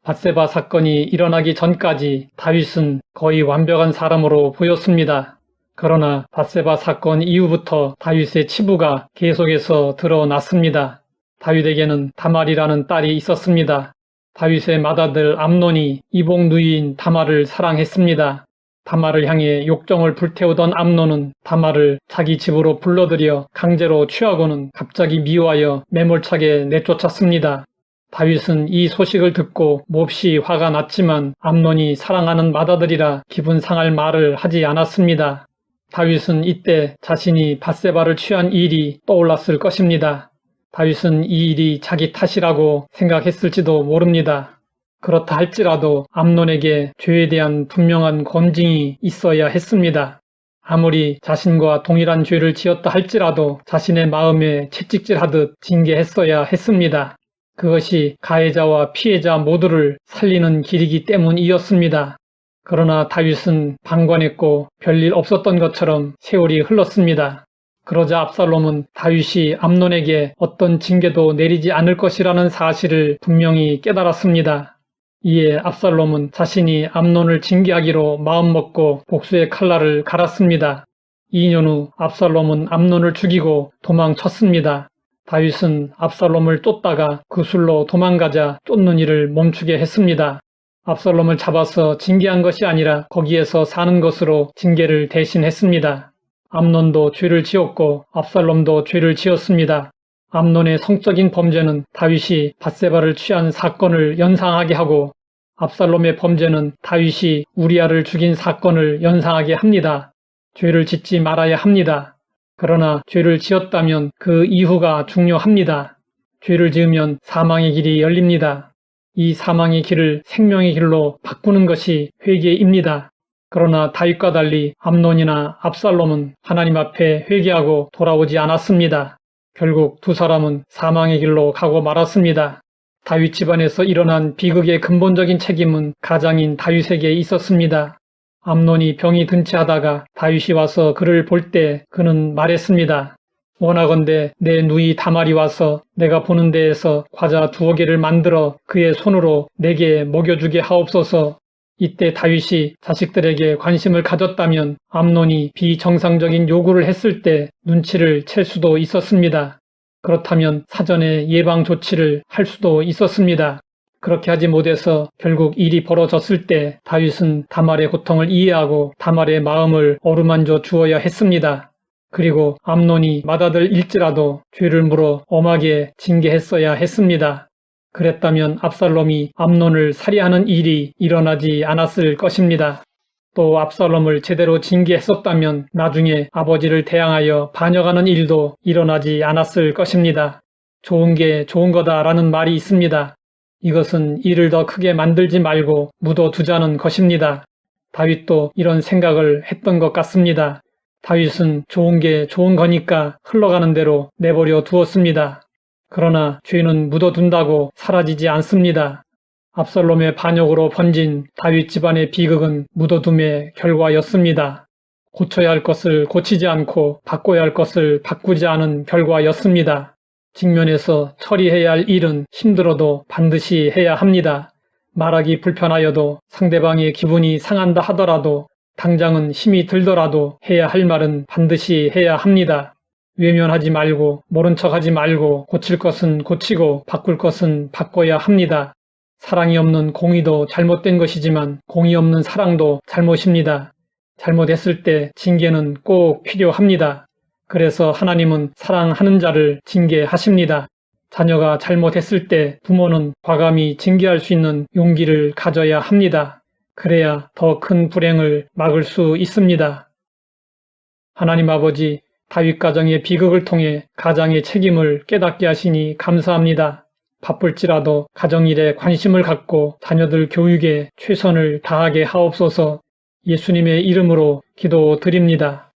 밧세바 사건이 일어나기 전까지 다윗은 거의 완벽한 사람으로 보였습니다. 그러나 밧세바 사건 이후부터 다윗의 치부가 계속해서 드러났습니다. 다윗에게는 다말이라는 딸이 있었습니다. 다윗의 맏아들 암논이 이복 누이인 다말을 사랑했습니다. 다말을 향해 욕정을 불태우던 암논은 다말을 자기 집으로 불러들여 강제로 취하고는 갑자기 미워하여 매몰차게 내쫓았습니다. 다윗은 이 소식을 듣고 몹시 화가 났지만 암논이 사랑하는 맏아들이라 기분 상할 말을 하지 않았습니다. 다윗은 이때 자신이 밧세바를 취한 일이 떠올랐을 것입니다. 다윗은 이 일이 자기 탓이라고 생각했을지도 모릅니다. 그렇다 할지라도 암논에게 죄에 대한 분명한 검증이 있어야 했습니다. 아무리 자신과 동일한 죄를 지었다 할지라도 자신의 마음에 채찍질하듯 징계했어야 했습니다. 그것이 가해자와 피해자 모두를 살리는 길이기 때문이었습니다. 그러나 다윗은 방관했고 별일 없었던 것처럼 세월이 흘렀습니다. 그러자 압살롬은 다윗이 암논에게 어떤 징계도 내리지 않을 것이라는 사실을 분명히 깨달았습니다. 이에 압살롬은 자신이 암논을 징계하기로 마음먹고 복수의 칼날을 갈았습니다. 2년 후 압살롬은 암논을 죽이고 도망쳤습니다. 다윗은 압살롬을 쫓다가 그 술로 도망가자 쫓는 일을 멈추게 했습니다. 압살롬을 잡아서 징계한 것이 아니라 거기에서 사는 것으로 징계를 대신했습니다. 암논도 죄를 지었고 압살롬도 죄를 지었습니다. 암논의 성적인 범죄는 다윗이 밧세바를 취한 사건을 연상하게 하고 압살롬의 범죄는 다윗이 우리아를 죽인 사건을 연상하게 합니다. 죄를 짓지 말아야 합니다. 그러나 죄를 지었다면 그 이후가 중요합니다. 죄를 지으면 사망의 길이 열립니다. 이 사망의 길을 생명의 길로 바꾸는 것이 회개입니다. 그러나 다윗과 달리 암논이나 압살롬은 하나님 앞에 회개하고 돌아오지 않았습니다. 결국 두 사람은 사망의 길로 가고 말았습니다. 다윗 집안에서 일어난 비극의 근본적인 책임은 가장인 다윗에게 있었습니다. 암논이 병이 든치하다가 다윗이 와서 그를 볼 때 그는 말했습니다. 원하건대 내 누이 다말이 와서 내가 보는 데에서 과자 2개를 만들어 그의 손으로 내게 먹여주게 하옵소서. 이때 다윗이 자식들에게 관심을 가졌다면 암논이 비정상적인 요구를 했을 때 눈치를 챌 수도 있었습니다. 그렇다면 사전에 예방 조치를 할 수도 있었습니다. 그렇게 하지 못해서 결국 일이 벌어졌을 때 다윗은 다말의 고통을 이해하고 다말의 마음을 어루만져 주어야 했습니다. 그리고 암논이 맏아들일지라도 죄를 물어 엄하게 징계했어야 했습니다. 그랬다면 압살롬이 암논을 살해하는 일이 일어나지 않았을 것입니다. 또 압살롬을 제대로 징계했었다면 나중에 아버지를 대항하여 반역하는 일도 일어나지 않았을 것입니다. 좋은 게 좋은 거다라는 말이 있습니다. 이것은 일을 더 크게 만들지 말고 묻어두자는 것입니다. 다윗도 이런 생각을 했던 것 같습니다. 다윗은 좋은 게 좋은 거니까 흘러가는 대로 내버려 두었습니다. 그러나 죄는 묻어둔다고 사라지지 않습니다. 압살롬의 반역으로 번진 다윗 집안의 비극은 묻어둠의 결과였습니다. 고쳐야 할 것을 고치지 않고 바꿔야 할 것을 바꾸지 않은 결과였습니다. 직면에서 처리해야 할 일은 힘들어도 반드시 해야 합니다. 말하기 불편하여도 상대방의 기분이 상한다 하더라도 당장은 힘이 들더라도 해야 할 말은 반드시 해야 합니다. 외면하지 말고 모른 척하지 말고 고칠 것은 고치고 바꿀 것은 바꿔야 합니다. 사랑이 없는 공의도 잘못된 것이지만 공의 없는 사랑도 잘못입니다. 잘못했을 때 징계는 꼭 필요합니다. 그래서 하나님은 사랑하는 자를 징계하십니다. 자녀가 잘못했을 때 부모는 과감히 징계할 수 있는 용기를 가져야 합니다. 그래야 더 큰 불행을 막을 수 있습니다. 하나님 아버지, 다윗 가정의 비극을 통해 가장의 책임을 깨닫게 하시니 감사합니다. 바쁠지라도 가정일에 관심을 갖고 자녀들 교육에 최선을 다하게 하옵소서. 예수님의 이름으로 기도드립니다.